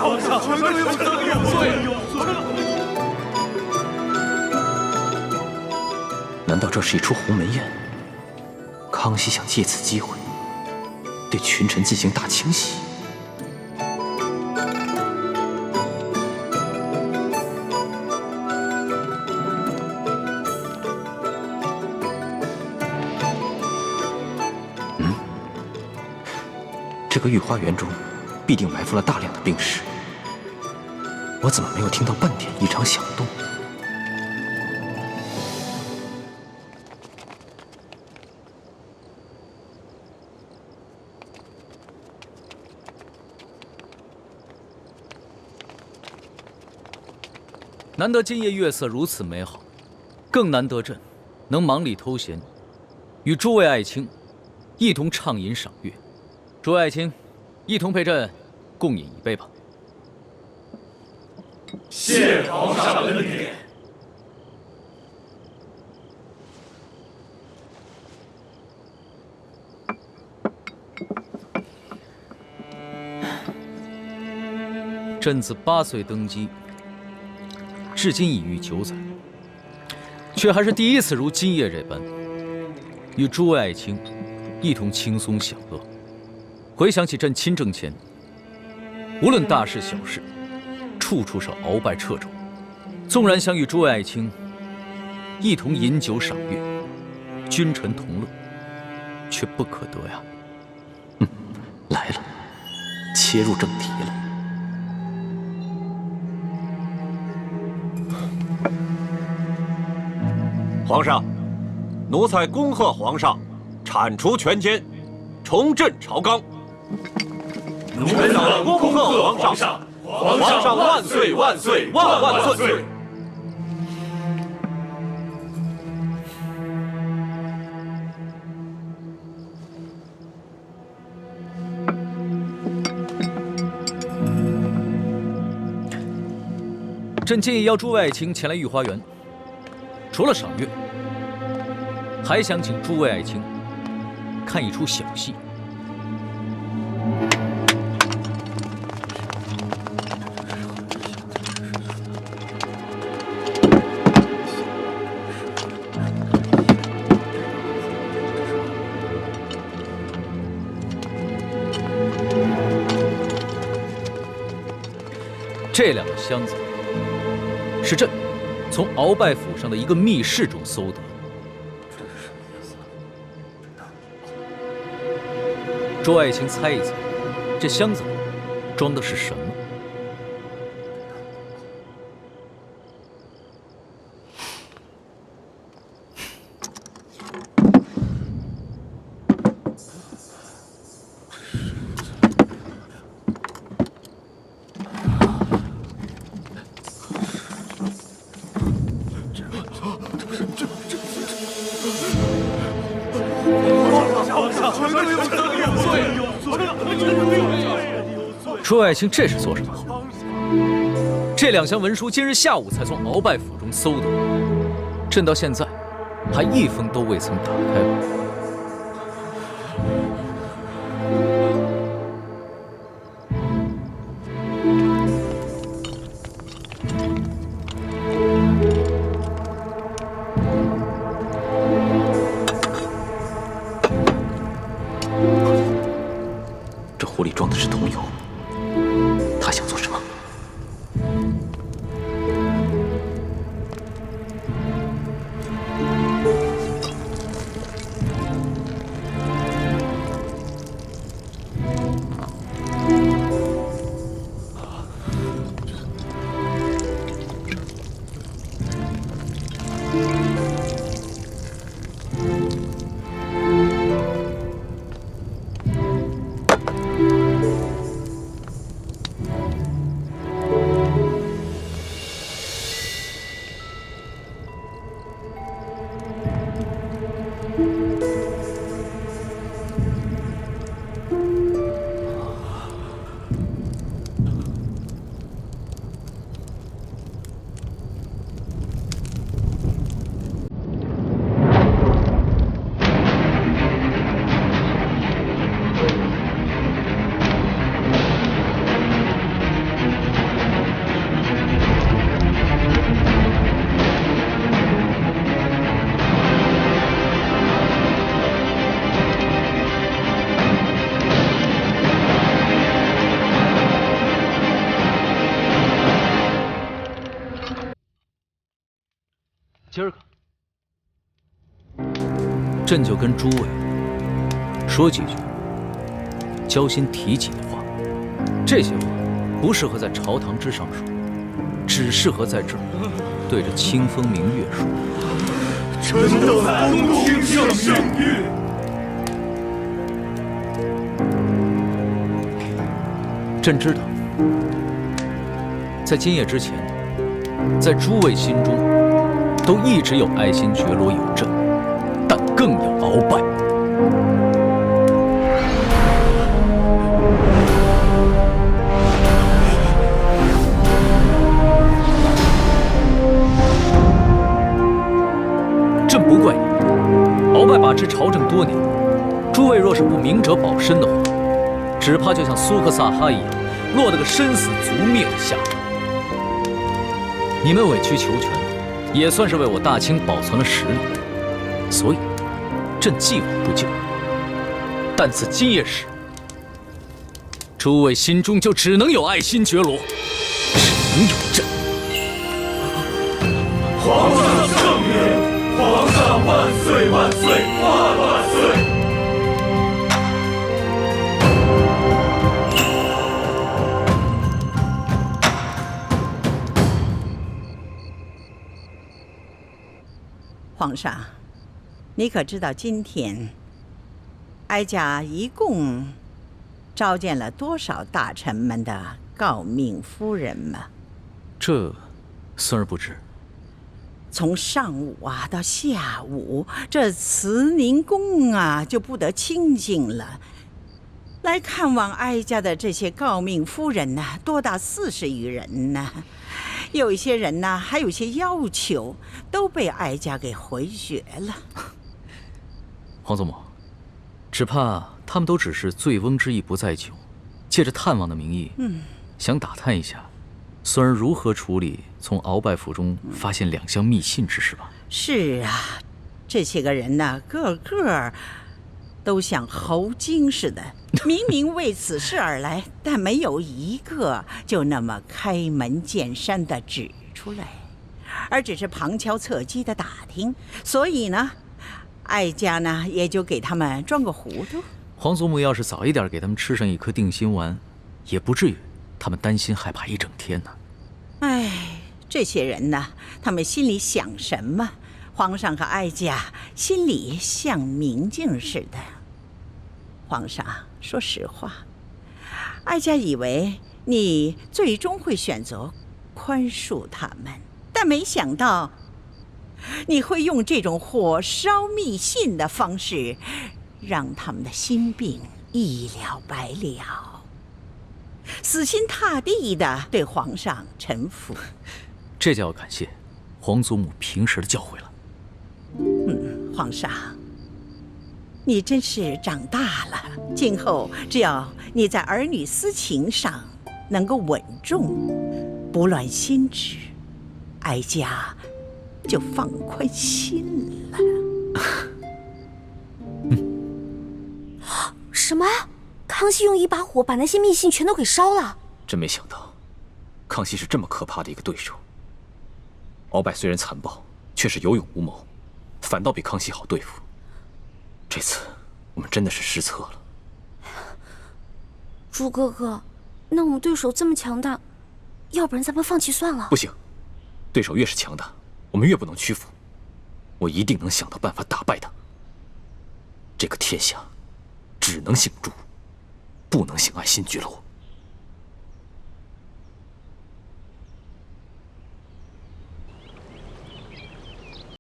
皇上，臣有罪，有罪。难道这是一出鸿门宴？康熙想借此机会对群臣进行大清洗？这个御花园中必定埋伏了大量的兵士，我怎么没有听到半点异常响动？难得今夜月色如此美好，更难得朕能忙里偷闲，与诸位爱卿一同畅饮赏月。诸位爱卿，一同陪朕共饮一杯吧。谢皇上恩典。朕自8岁登基，至今已逾9载，却还是第一次如今夜这般，与诸位爱卿一同轻松享乐。回想起朕亲政前，无论大事小事，处处是鳌拜掣肘。纵然想与诸位爱卿一同饮酒赏月，君臣同乐，却不可得呀。来了，切入正题了。皇上，奴才恭贺皇上铲除权奸，重振朝纲。奴才恭贺皇上，皇上万岁万岁万万岁！朕建议邀诸位爱卿前来御花园，除了赏月，还想请诸位爱卿看一出小戏。这2个箱子是朕从鳌拜府上的一个密室中搜得。诸位爱卿猜一猜，这箱子里装的是什么？诸位爱卿，这是做什么？这2箱文书今日下午才从鳌拜府中搜得，朕到现在还一封都未曾打开过。这壶里装的是桐油，他想做什么？今儿个，朕就跟诸位说几句交心提己的话。这些话不适合在朝堂之上说，只适合在这儿对着清风明月说。臣等恭听圣谕。朕知道，在今夜之前，在诸位心中都一直有爱新觉罗有朕，但更有鳌拜。朕不怪你，鳌拜把持朝政多年，诸位若是不明哲保身的话，只怕就像苏克萨哈一样，落得个身死族灭的下场。你们委曲求全，也算是为我大清保存了实力，所以朕既往不咎。但自今夜始，诸位心中就只能有爱新觉罗，只能有朕。皇上圣明，皇上万岁万岁万万岁！皇上，你可知道今天哀家一共召见了多少大臣们的诰命夫人吗？这，孙儿不知。从上午到下午，这慈宁宫就不得清静了。来看望哀家的这些诰命夫人多达40余人呢。有一些人还有些要求，都被哀家给回绝了。皇祖母，只怕他们都只是醉翁之意不在酒，借着探望的名义，想打探一下孙儿如何处理从鳌拜府中发现2箱密信之事吧？是啊，这些个人个个都像猴精似的，明明为此事而来，但没有一个就那么开门见山的指出来，而只是旁敲侧击的打听。所以哀家也就给他们装个糊涂。皇祖母要是早一点给他们吃上一颗定心丸，也不至于他们担心害怕一整天呢。哎，这些人他们心里想什么？皇上和哀家心里像明镜似的。皇上，说实话，哀家以为你最终会选择宽恕他们，但没想到你会用这种火烧密信的方式，让他们的心病一了百了，死心塌地地对皇上臣服。这就要感谢皇祖母平时的教诲了。皇上，你真是长大了，今后只要你在儿女私情上能够稳重，不乱心智，哀家就放宽心了。什么？康熙用一把火把那些密信全都给烧了？真没想到，康熙是这么可怕的一个对手。鳌拜虽然残暴，却是有勇无谋，反倒比康熙好对付。这次我们真的是失策了。朱哥哥，那我们对手这么强大，要不然咱们放弃算了。不行，对手越是强大，我们越不能屈服。我一定能想到办法打败他。这个天下只能姓朱，不能姓爱新觉罗。